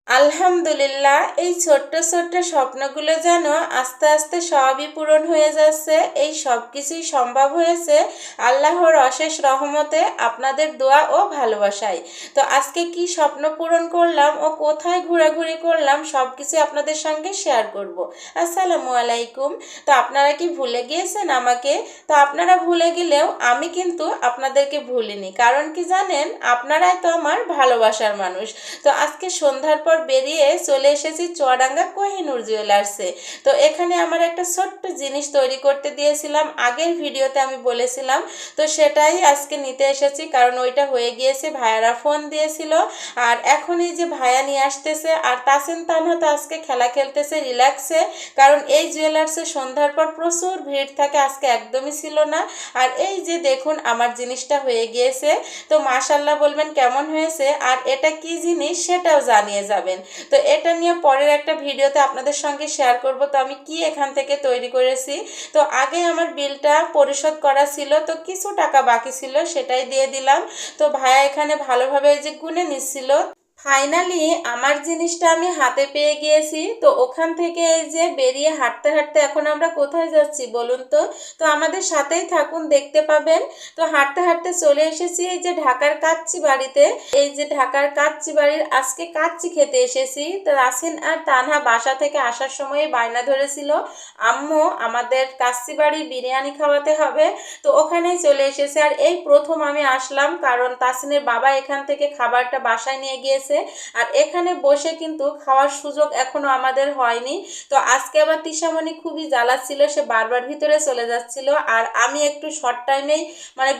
আলহামদুলিল্লাহ, এই ছোট্ট ছোট্ট স্বপ্নগুলো যেন আস্তে আস্তে সবই পূরণ হয়ে যাচ্ছে। এই সব কিছুই সম্ভব হয়েছে আল্লাহর অশেষ রহমতে, আপনাদের দোয়া ও ভালোবাসায়। তো আজকে কি স্বপ্ন পূরণ করলাম ও কোথায় ঘোরাঘুরি করলাম সব কিছু আপনাদের সঙ্গে শেয়ার করব। আসসালামু আলাইকুম। তো আপনারা কি ভুলে গিয়েছেন আমাকে? তো আপনারা ভুলে গেলেও আমি কিন্তু আপনাদেরকে ভুলিনি, কারণ কি জানেন, আপনারাই তো আমার ভালোবাসার মানুষ। তো আজকে সন্ধ্যার পর বেরিয়ে চলে এসেছি চুয়াডাঙ্গা কোহিনুর জুয়েলার্সে। তো এখানে আমার একটা ছোট্ট জিনিস তৈরি করতে দিয়েছিলাম, আগের ভিডিওতে আমি বলেছিলাম। তো সেটাই আজকে নিতে এসেছি, কারণ ওইটা হয়ে গিয়েছে, ভাইয়ারা ফোন দিয়েছিল। আর এখন এই যে ভাইয়া নিয়ে আসতেছে, আর তাসিন তানহা তো আজকে খেলা খেলতেছে রিল্যাক্সে, কারণ এই জুয়েলার্সে সন্ধ্যার পর প্রচুর ভিড় থাকে, আজকে একদমই ছিল না। আর এই যে দেখুন আমার জিনিসটা হয়ে গিয়েছে। তো মাশাল্লাহ বলবেন কেমন হয়েছে, আর এটা কি জিনিস সেটাও জানিয়ে যাবেন। তো এটা নিয়ে পরের একটা ভিডিওতে আপনাদের সঙ্গে শেয়ার করব। তো আমি কি এখান থেকে তৈরি করেছি। তো আগে আমার বিলটা পরিশোধ করা ছিল, তো কিছু টাকা বাকি ছিল, সেটাই দিয়ে দিলাম। তো ভাইয়া এখানে ভালোভাবে যে গুনে নিচ্ছিল। ফাইনালি আমার জিনিসটা আমি হাতে পেয়ে গিয়েছি। তো ওখান থেকে এই যে বেরিয়ে হাঁটতে হাঁটতে এখন আমরা কোথায় যাচ্ছি বলুন তো। তো আমাদের সাথেই থাকুন, দেখতে পাবেন। তো হাঁটতে হাঁটতে চলে এসেছি এই যে ঢাকার কাচ্চি বাড়িতে। এই যে ঢাকার কাচ্চি বাড়ির আজকে কাচ্চি খেতে এসেছি। তো রাসিন আর তানহা বাসা থেকে আসার সময় বায়না ধরেছিল, আম্মু আমাদের কাচ্চি বাড়ির বিরিয়ানি খাওয়াতে হবে। তো ওখানেই চলে এসেছে। আর এই প্রথম আমি আসলাম, কারণ তাসিনের বাবা এখান থেকে খাবারটা বাসায় নিয়ে গিয়েছে। আর এখানে বসে কিন্তু খাওয়ার সুযোগ এখনো আমাদের হয়নি। তো আজকে আবার তিশামণি খুবই জ্বালাচ্ছিল, সে বারবার ভিতরে চলে যাচ্ছিল। আর আমি একটু শর্ট টাইমেই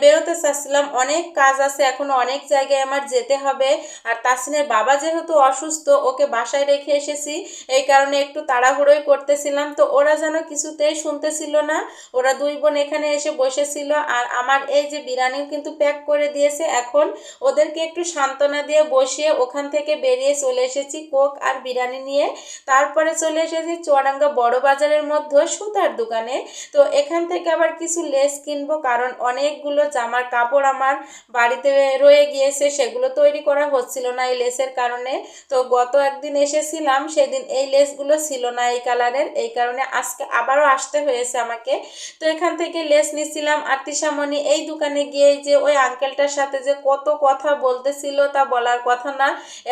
বেরোতে চাচ্ছিলাম, অনেক কাজ আছে এখনো, অনেক জায়গায় আমার যেতে হবে। আর তাসিনের বাবা যেহেতু অসুস্থ, ওকে বাসায় রেখে এসেছি, এই কারণে একটু তাড়াহুড়োই করতেছিলাম। তো ওরা যেন কিছুতেই শুনতেছিল না, ওরা দুই বোন এখানে এসে বসেছিল। আর আমার এই যে বিরিয়ানিও কিন্তু প্যাক করে দিয়েছে। এখন ওদেরকে একটু সান্ত্বনা দিয়ে বসিয়ে ওখান থেকে বেরিয়ে চলে এসেছি কোক আর বিরিয়ানি নিয়ে। তারপরে চলে এসেছি চুয়াডাঙ্গা বড় বাজারের মধ্যে সুতার দোকানে। তো এখান থেকে আবার কিছু লেস কিনবো, কারণ অনেকগুলো জামার কাপড় আমার বাড়িতে রয়ে গিয়েছে, সেগুলো তৈরি করা হচ্ছিল না এই লেসের কারণে। তো গত একদিন এসেছিলাম, সেদিন এই লেসগুলো ছিল না এই কালারের, এই কারণে আজকে আবারও আসতে হয়েছে আমাকে। তো এখান থেকে লেস নিচ্ছিলাম। আর তিশামণি এই দোকানে গিয়ে যে ওই আঙ্কেলটার সাথে যে কত কথা বলতেছিল তা বলার কথা না,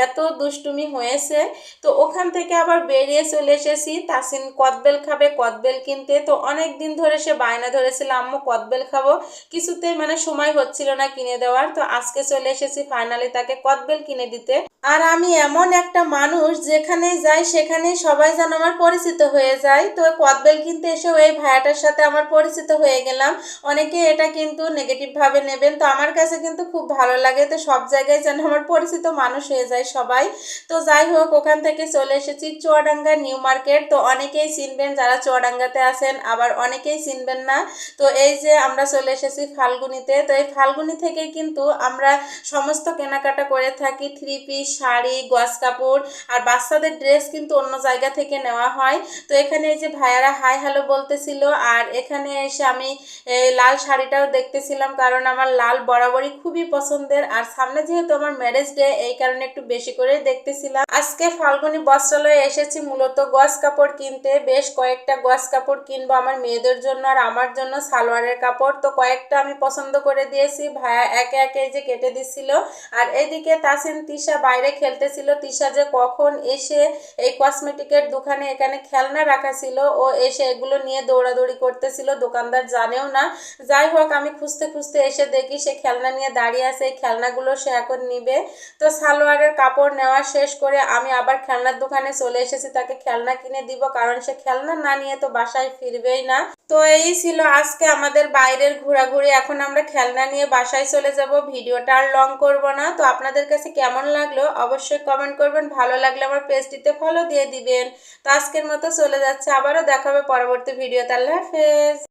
এত দুষ্টুমি হয়েছে। তো ওখান থেকে আবার বেরিয়ে চলে এসেছি, তাসিন কদবেল খাবে, কদবেল কিনতে। তো অনেক দিন ধরে সে বায়না ধরেছিল, আম্মু কদবেল খাবো, কিছুতেই সময় হচ্ছিল না কিনে দেওয়ার। তো আজকে চলে এসেছি ফাইনালি তাকে কদবেল কিনে দিতে। আর আমি এমন একটা মানুষ, যেখানে যাই সেখানে সবাই যেন আমার পরিচিত হয়ে যায়। তো কদবেল কিনতে এসে ওই ভাইয়াটার সাথে আমার পরিচিত হয়ে গেলাম। অনেকে এটা কিন্তু নেগেটিভ ভাবে নেবেন, তো আমার কাছে কিন্তু খুব ভালো লাগে। তো সব জায়গায় যেন আমার পরিচিত মানুষ হয়ে যায় সবাই। তো যাই হোক, ওখান থেকে চলে এসেছি চুয়াডাঙ্গা নিউ মার্কেট। তো অনেকেই চিনবেন যারা চুয়াডাঙ্গাতে আছেন, আবার অনেকেই চিনবেন না। তো এই যে আমরা চলে এসেছি ফাল্গুনিতে। তো এই ফাল্গুনি থেকে কিন্তু আমরা সমস্ত কেনাকাটা করে থাকি, থ্রি পিস, শাড়ি, গজ কাপড় আর বাচ্চাদের ড্রেস কিন্তু অন্য জায়গা থেকে নেওয়া হয়। তো এখানে এই যে ভাইয়ারা হাই হ্যালো বলতেছিল। আর এখানে এসে আমি এই লাল শাড়িটাও দেখতেছিলাম, কারণ আমার লাল বরাবরই খুবই পছন্দের। আর সামনে যেহেতু আমার ম্যারেজ ডে, এই কারণে একটু বেশি করে দেখতেছিলাম। আজকে ফাল্গুনি বস্ত্রালয়ে এসেছি মূলত গজ কাপড় কিনতে। বেশ কয়েকটা গজ কাপড় কিনবো আমার মেয়েদের জন্য আর আমার জন্য সালোয়ারের কাপড়। তো কয়েকটা আমি পছন্দ করে দিয়েছি, ভাইয়া একে একে যে কেটে দিচ্ছিল। আর এদিকে তাসিন তিশা বাইরে খেলতেছিল। তিশা যে কখন এসে এই কসমেটিকের দোকানে এখানে খেলনা রাখা ছিল, ও এসে এগুলো নিয়ে দৌড়াদৌড়ি করতেছিল, দোকানদার জানেও না। যাই হোক, আমি খুঁজতে খুঁজতে এসে দেখি সে খেলনা নিয়ে দাঁড়িয়ে আছে, এই খেলনাগুলো সে এখন নিবে। তো সালোয়ারের কাপড় নেওয়া শেষ করে আমি আবার খেলনার দোকানে চলে এসেছি তাকে খেলনা কিনে দিব, কারণ সে খেলনা না নিয়ে তো বাসায় ফিরবেই না। তো এই ছিল আজকে আমাদের বাইরের ঘোরাঘুরি। এখন আমরা খেলনা নিয়ে বাসায় চলে যাব। ভিডিওটা আর লং করব না। তো আপনাদের কাছে কেমন লাগলো অবশ্যই কমেন্ট করবেন, ভালো লাগলে আমার পেজটিতে ফলো দিয়ে দিবেন। তো আজকের মতো চলে যাচ্ছে, আবারও দেখা হবে পরবর্তী ভিডিওতে। আল্লাহ হাফেজ।